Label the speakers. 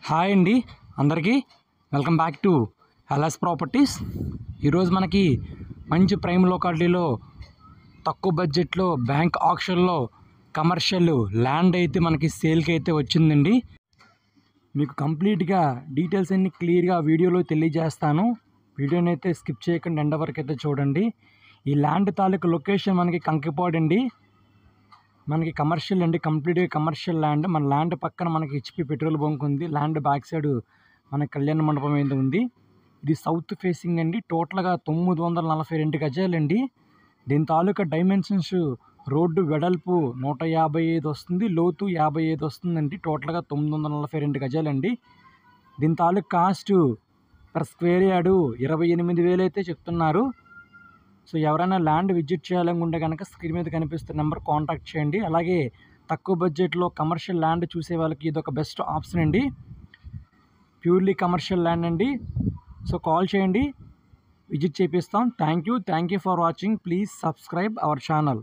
Speaker 1: Hi అండి అందరికీ welcome back to LS properties. ఈరోజు మనకి మంచి ప్రైమ్ లొకాలిటీలో తక్కువ బడ్జెట్లో బ్యాంక్ ఆక్షన్లో కమర్షియల్ ల్యాండ్ అయితే మనకి సేల్కి అయితే వచ్చిందండి. మీకు కంప్లీట్గా డీటెయిల్స్ అన్ని క్లియర్గా వీడియోలో తెలియజేస్తాను. వీడియోని అయితే స్కిప్ చేయకుండా ఎండ్ వరకు అయితే చూడండి. ఈ ల్యాండ్ తాలూకు లొకేషన్ మనకి కంకిపాడు అండి. మనకి కమర్షియల్ అండి, కంప్లీట్గా కమర్షియల్ ల్యాండ్. మన ల్యాండ్ పక్కన మనకి హెచ్పి పెట్రోల్ బంక్ ఉంది. ల్యాండ్ బ్యాక్ సైడ్ మన కళ్యాణ మండపం అయితే ఉంది. ఇది సౌత్ ఫేసింగ్ అండి. టోటల్గా 942 గజాలండి. దీని తాలూకా డైమెన్షన్స్ రోడ్డు వెడల్పు 155 వస్తుంది, లోతు 55 వస్తుందండి. టోటల్గా 942 గజాలండి. దీని తాలూకా కాస్ట్ పర్ స్క్వేర్ యార్డు 28,000 అయితే చెప్తున్నారు. సో ఎవరైనా ల్యాండ్ విజిట్ చేయాలనుకుంటే కనుక స్క్రీన్ మీద కనిపిస్తున్న నెంబర్ కాంటాక్ట్ చేయండి. అలాగే తక్కువ బడ్జెట్లో కమర్షియల్ ల్యాండ్ చూసే వాళ్ళకి ఇది ఒక బెస్ట్ ఆప్షన్ అండి. ప్యూర్లీ కమర్షియల్ ల్యాండ్ అండి. సో కాల్ చేయండి, విజిట్ చేపిస్తాం. Thank you for watching. Please subscribe our channel.